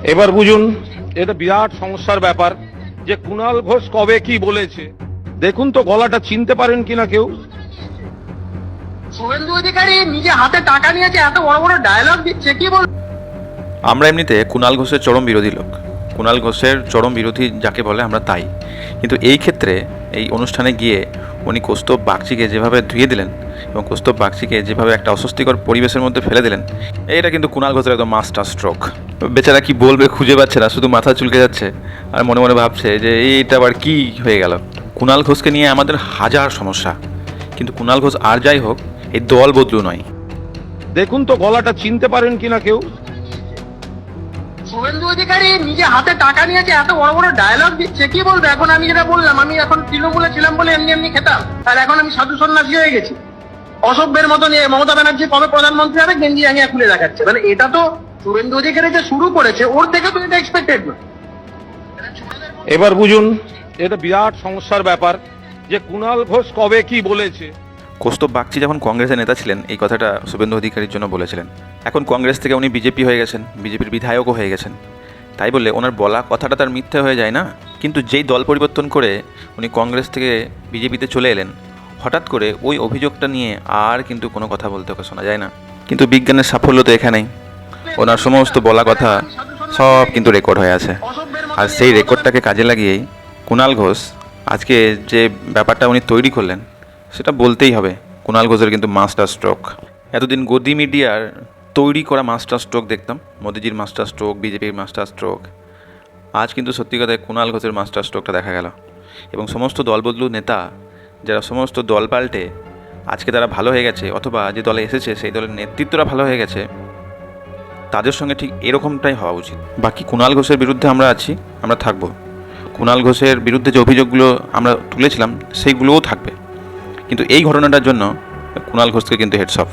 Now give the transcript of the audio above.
এবার বুঝুন, এটা বিরাট সমস্যার ব্যাপার যে কুণাল ঘোষ কবে কি বলেছে। দেখুন তো গলাটা চিনতে পারেন কিনা কেউ। শুভেন্দু অধিকারী নিজে হাতে টাকা নিয়েছে, এত বড় বড় ডায়লগ দিচ্ছে, কি বল। আমরা এমনিতে কুণাল ঘোষের চরম বিরোধী লোক। কুণাল ঘোষের চরম বিরোধী যাকে বলে আমরা তাই। কিন্তু এই ক্ষেত্রে এই অনুষ্ঠানে গিয়ে উনি কৌস্তব বাগচিকে যেভাবে ধুয়ে দিলেন এবং কৌস্তব বাগচিকে যেভাবে একটা অস্বস্তিকর পরিবেশের মধ্যে ফেলে দিলেন, এটা কিন্তু কুণাল ঘোষের একদম মাস্টার স্ট্রোক। বেচারা কি বলবে খুঁজে পাচ্ছে না, শুধু মাথা চুলকে যাচ্ছে আর মনে মনে ভাবছে যে এইটা আবার কি হয়ে গেল। কুণাল ঘোষকে নিয়ে আমাদের হাজার সমস্যা, কিন্তু কুণাল ঘোষ আর যাই হোক, এই দল বদলু নয়। দেখুন তো গলাটা চিনতে পারেন কিনা কেউ। শুভেন্দু অধিকারী নিজে হাতে টাকা নিয়েছে, এত বড় বড় ডায়লগ দিচ্ছে, কি বলবে। এখন আমি যেটা বললাম, আমি এখন তৃণমূলে ছিলাম বলে এমনি এমনি খেতাম, আর এখন আমি সাধু সন্ন্যাসী হয়ে গেছি। অসভ্যের মতো নিয়ে মমতা ব্যানার্জি কবে প্রধানমন্ত্রী হবে গেঞ্জি জাঙ্গিয়া খুলে দেখাচ্ছে। মানে এটা তো শুভেন্দু অধিকারী যে শুরু করেছে, ওর থেকে তো এটা এক্সপেক্টেড না। এবার বুঝুন, এটা বিরাট সমস্যার ব্যাপার যে কুণাল ঘোষ কবে কি বলেছে। কৌস্তব বাগচি যখন কংগ্রেসের নেতা ছিলেন এই কথাটা শুভেন্দু অধিকারীর জন্য বলেছিলেন। এখন কংগ্রেস থেকে উনি বিজেপি হয়ে গেছেন, বিজেপির বিধায়কও হয়ে গেছেন, তাই বলে ওনার বলা কথাটা তার মিথ্যে হয়ে যায় না। কিন্তু যেই দল পরিবর্তন করে উনি কংগ্রেস থেকে বিজেপিতে চলে এলেন, হঠাৎ করে ওই অভিযোগটা নিয়ে আর কিন্তু কোনো কথা বলতে ওকে শোনা যায় না। কিন্তু বিজ্ঞানের সাফল্য তো এখানেই, ওনার সমস্ত বলা কথা সব কিন্তু রেকর্ড হয়ে আছে। আর সেই রেকর্ডটাকে কাজে লাগিয়েই কুণাল ঘোষ আজকে যে ব্যাপারটা উনি তৈরি করলেন সেটা বলতেই হবে, কুণাল ঘোষের কিন্তু মাস্টার স্ট্রোক। এতদিন গদি মিডিয়ার তৈরি করা মাস্টার স্ট্রোক দেখতাম, মোদিজির মাস্টার স্ট্রোক, বিজেপির মাস্টার স্ট্রোক। আজ কিন্তু সত্যি কথায় কুণাল ঘোষের মাস্টার স্ট্রোকটা দেখা গেল। এবং সমস্ত দলবদলু নেতা যারা সমস্ত দল পাল্টে আজকে তারা ভালো হয়ে গেছে, অথবা যে দলে এসেছে সেই দলের নেতৃত্বরা ভালো হয়ে গেছে, তাদের সঙ্গে ঠিক এরকমটাই হওয়া উচিত। বাকি কুণাল ঘোষের বিরুদ্ধে আমরা আছি, আমরা থাকবো। কুণাল ঘোষের বিরুদ্ধে যে অভিযোগগুলো আমরা তুলেছিলাম সেইগুলোও থাকবে, কিন্তু এই ঘটনাটার জন্য কুণাল ঘোষকে কিন্তু হেডস অফ।